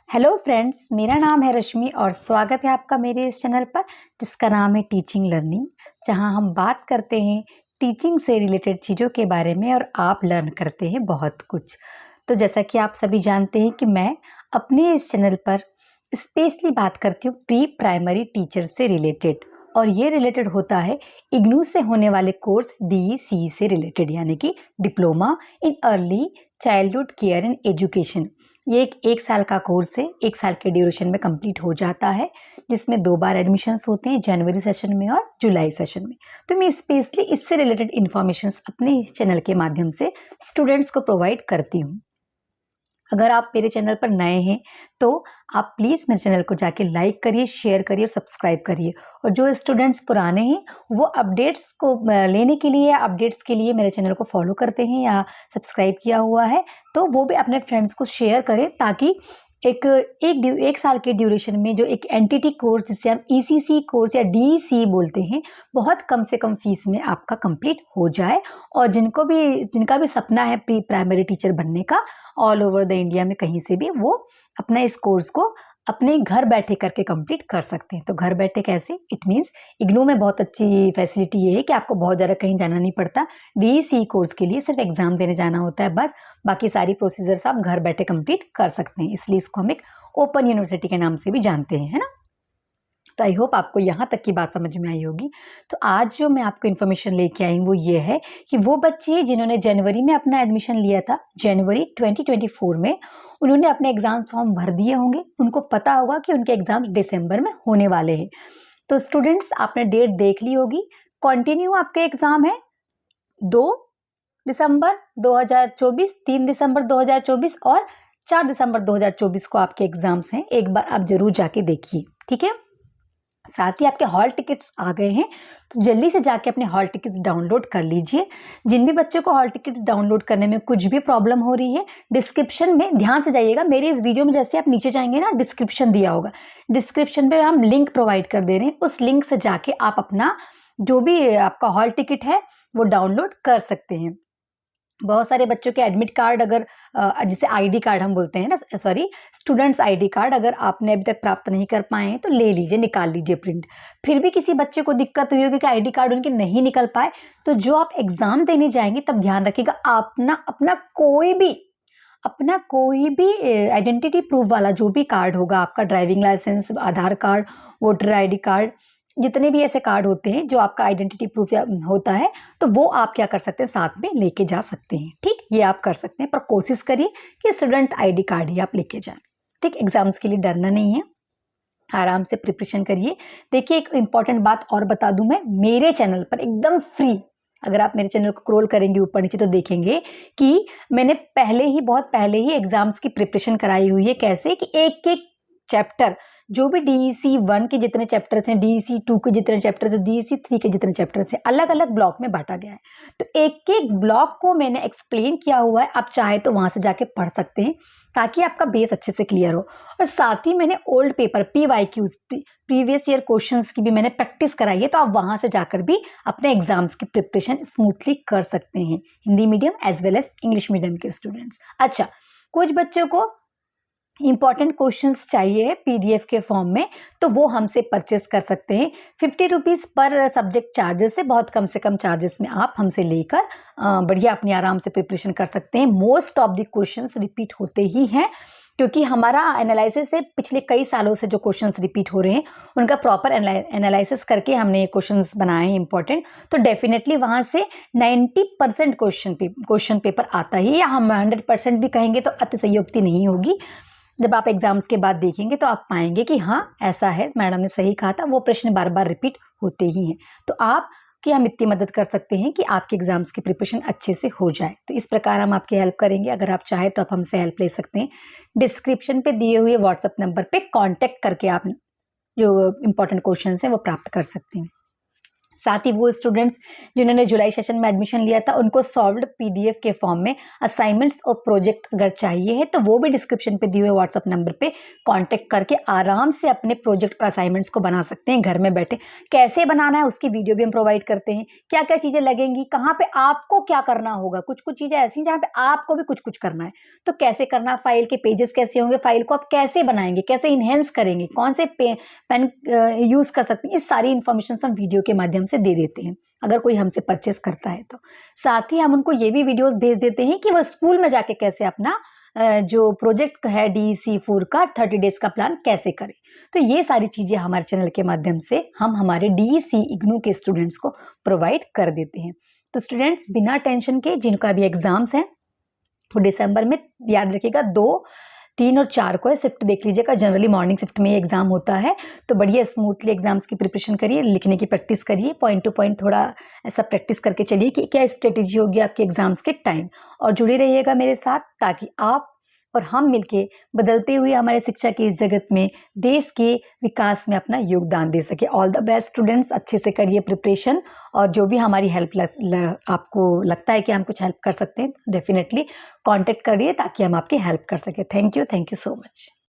Hello friends, मेरा नाम है रश्मि और स्वागत है आपका मेरे इस चैनल पर जिसका नाम है टीचिंग लर्निंग, जहां हम बात करते हैं टीचिंग से रिलेटेड चीज़ों के बारे में और आप लर्न करते हैं बहुत कुछ। तो जैसा कि आप सभी जानते हैं कि मैं अपने इस चैनल पर स्पेशली बात करती हूँ प्री प्राइमरी टीचर से रिलेटेड, और ये रिलेटेड होता है इग्नू से होने वाले कोर्स DEC से रिलेटेड, यानी कि diploma in early childhood care and education. ये एक साल का कोर्स है, एक साल के ड्यूरेशन में कंप्लीट हो जाता है, जिसमें 2 बार एडमिशन्स होते हैं, जनवरी सेशन में और जुलाई सेशन में। तो मैं स्पेशली इससे रिलेटेड इन्फॉर्मेशंस अपने इस चैनल के माध्यम से स्टूडेंट्स को प्रोवाइड करती हूँ। अगर आप मेरे चैनल पर नए हैं तो आप प्लीज़ मेरे चैनल को जाके लाइक करिए, शेयर करिए और सब्सक्राइब करिए। और जो स्टूडेंट्स पुराने हैं वो अपडेट्स को लेने के लिए, अपडेट्स के लिए मेरे चैनल को फॉलो करते हैं या सब्सक्राइब किया हुआ है, तो वो भी अपने फ्रेंड्स को शेयर करें, ताकि एक साल के ड्यूरेशन में जो एक एनटीटी कोर्स जिसे हम ECC कोर्स या DEC बोलते हैं, बहुत कम से कम फीस में आपका कंप्लीट हो जाए। और जिनका भी सपना है प्री प्राइमरी टीचर बनने का, ऑल ओवर द इंडिया में कहीं से भी वो अपना इस कोर्स को अपने घर बैठे करके कंप्लीट कर सकते हैं। तो घर बैठे कैसे? इट मीन्स इग्नू में बहुत अच्छी फैसिलिटी ये है कि आपको बहुत ज़्यादा कहीं जाना नहीं पड़ता। DEC कोर्स के लिए सिर्फ एग्जाम देने जाना होता है बस, बाकी सारी प्रोसीजर्स आप घर बैठे कंप्लीट कर सकते हैं। इसलिए इसको हम एक ओपन यूनिवर्सिटी के नाम से भी जानते हैं, है ना। तो आई होप आपको यहाँ तक की बात समझ में आई होगी। तो आज जो मैं आपको इन्फॉर्मेशन लेके आई हूँ वो ये है कि वो बच्चे जिन्होंने जनवरी में अपना एडमिशन लिया था, जनवरी 2024 में, उन्होंने अपने एग्जाम फॉर्म भर दिए होंगे, उनको पता होगा कि उनके एग्जाम दिसंबर में होने वाले हैं। तो स्टूडेंट्स, आपने डेट देख ली होगी। कंटिन्यू आपके एग्जाम है 2 दिसंबर 2024, 3 दिसंबर 2024 और 4 दिसंबर 2024 को आपके एग्जाम्स हैं। एक बार आप जरूर जाके देखिए, ठीक है। साथ ही आपके हॉल टिकट्स आ गए हैं, तो जल्दी से जाके अपने हॉल टिकट्स डाउनलोड कर लीजिए। जिन भी बच्चों को हॉल टिकट्स डाउनलोड करने में कुछ भी प्रॉब्लम हो रही है, डिस्क्रिप्शन में ध्यान से जाइएगा। मेरे इस वीडियो में जैसे आप नीचे जाएंगे ना, डिस्क्रिप्शन दिया होगा, डिस्क्रिप्शन पे हम लिंक प्रोवाइड कर दे रहे हैं। उस लिंक से जाके आप अपना जो भी आपका हॉल टिकट है वो डाउनलोड कर सकते हैं। बहुत सारे बच्चों के एडमिट कार्ड, अगर जिसे ID कार्ड हम बोलते हैं ना, सॉरी, स्टूडेंट्स ID कार्ड, अगर आपने अभी तक प्राप्त नहीं कर पाए हैं तो ले लीजिए, निकाल लीजिए प्रिंट। फिर भी किसी बच्चे को दिक्कत हुई होगी कि ID कार्ड उनके नहीं निकल पाए, तो जो आप एग्जाम देने जाएंगे तब ध्यान रखिएगा, अपना कोई भी आइडेंटिटी प्रूफ वाला जो भी कार्ड होगा, आपका ड्राइविंग लाइसेंस, आधार कार्ड, वोटर ID कार्ड, जितने भी ऐसे कार्ड होते हैं जो आपका आइडेंटिटी प्रूफ होता है, तो वो आप क्या कर सकते हैं, साथ में लेके जा सकते हैं। ठीक, ये आप कर सकते हैं, पर कोशिश करिए कि स्टूडेंट ID कार्ड ही आप लेके जाएं। ठीक, एग्जाम्स के लिए डरना नहीं है, आराम से प्रिपरेशन करिए। देखिए, एक इंपॉर्टेंट बात और बता दूं, मैं मेरे चैनल पर एकदम फ्री, अगर आप मेरे चैनल को स्क्रॉल करेंगे ऊपर नीचे तो देखेंगे कि मैंने बहुत पहले ही एग्जाम्स की प्रिपरेशन कराई हुई है। कैसे कि एक एक चैप्टर, जो भी DEC 1 के जितने चैप्टर्स हैं, DEC 2 के जितने चैप्टर्स हैं, DEC 3 के जितने चैप्टर्स हैं, अलग अलग ब्लॉक में बांटा गया है। तो एक एक ब्लॉक को मैंने एक्सप्लेन किया हुआ है, आप चाहे तो वहां से जाके पढ़ सकते हैं, ताकि आपका बेस अच्छे से क्लियर हो। और साथ ही मैंने old paper PYQs, previous year questions की भी मैंने प्रैक्टिस कराई है, तो आप वहां से जाकर भी अपने एग्जाम्स की प्रिपरेशन स्मूथली कर सकते हैं, Hindi medium as well as English medium के स्टूडेंट्स। अच्छा, कुछ बच्चों को इंपॉर्टेंट क्वेश्चंस चाहिए PDF के फॉर्म में, तो वो हमसे परचेस कर सकते हैं। 50 रुपीज़ पर सब्जेक्ट चार्जेस से, बहुत कम से कम चार्जेस में आप हमसे लेकर बढ़िया अपनी आराम से प्रिपरेशन कर सकते हैं। Most of the questions repeat होते ही हैं, क्योंकि हमारा एनालिसिस है, पिछले कई सालों से जो क्वेश्चंस रिपीट हो रहे हैं उनका प्रॉपर एनालिसिस करके हमने ये क्वेश्चंस बनाए हैं इंपॉर्टेंट। तो डेफिनेटली वहाँ से 90% क्वेश्चन पेपर आता ही, या हम 100% भी कहेंगे तो अतिशयोक्ति नहीं होगी। जब आप एग्जाम्स के बाद देखेंगे तो आप पाएंगे कि हाँ, ऐसा है, मैडम ने सही कहा था, वो प्रश्न बार बार रिपीट होते ही हैं। तो आप कि हम इतनी मदद कर सकते हैं कि आपके एग्जाम्स की प्रिपरेशन अच्छे से हो जाए। तो इस प्रकार हम आपकी हेल्प करेंगे। अगर आप चाहें तो आप हमसे हेल्प ले सकते हैं। डिस्क्रिप्शन पे दिए हुए व्हाट्सएप नंबर पे कांटेक्ट करके आप जो इंपॉर्टेंट क्वेश्चंस हैं वो प्राप्त कर सकते हैं। साथ ही वो स्टूडेंट्स जिन्होंने जुलाई सेशन में एडमिशन लिया था उनको सॉल्व्ड पीडीएफ के फॉर्म में असाइनमेंट्स और प्रोजेक्ट अगर चाहिए है तो वो भी डिस्क्रिप्शन पे दिए हुए व्हाट्सअप नंबर पे कांटेक्ट करके आराम से अपने प्रोजेक्ट और असाइनमेंट्स को बना सकते हैं घर में बैठे। कैसे बनाना है उसकी वीडियो भी हम प्रोवाइड करते हैं, क्या क्या चीज़ें लगेंगी, कहाँ पे आपको क्या करना होगा। कुछ कुछ चीज़ें ऐसी जहाँ पे आपको भी कुछ कुछ करना है, तो कैसे करना, फाइल के पेजेस कैसे होंगे, फाइल को आप कैसे बनाएंगे, कैसे इन्हेंस करेंगे, कौन से पेन यूज़ कर सकते हैं, इस सारी इन्फॉर्मेशन हम वीडियो के माध्यम से दे देते हैं अगर कोई हमसे परचेस करता है तो। साथ ही हम उनको ये भी वीडियोस भेज देते हैं कि वो स्कूल में जाके कैसे अपना जो प्रोजेक्ट है DEC4 का 30 डेज का प्लान कैसे करें। तो ये सारी चीज़ें हमारे चैनल के माध्यम से हम हमारे DEC इग्नू के स्टूडेंट्स को प्रोवाइड कर देते हैं। तो स्टूडेंट्स बिना टेंशन के जिनका अभी एग्जाम्स हैं वो दिसंबर में, याद रखिएगा 2, 3 और 4 को है, शिफ्ट देख लीजिएगा, जनरली मॉर्निंग शिफ्ट में ये एग्जाम होता है। तो बढ़िया स्मूथली एग्जाम्स की प्रिपरेशन करिए, लिखने की प्रैक्टिस करिए, पॉइंट टू पॉइंट थोड़ा ऐसा प्रैक्टिस करके चलिए कि क्या स्ट्रेटेजी होगी आपके एग्जाम्स के टाइम। और जुड़े रहिएगा मेरे साथ ताकि आप और हम मिलके बदलते हुए हमारे शिक्षा की इस जगत में देश के विकास में अपना योगदान दे सके। ऑल द बेस्ट स्टूडेंट्स, अच्छे से करिए प्रिपरेशन और जो भी हमारी हेल्प आपको लगता है कि हम कुछ हेल्प कर सकते हैं डेफिनेटली कांटेक्ट करिए ताकि हम आपकी हेल्प कर सकें। Thank you so much.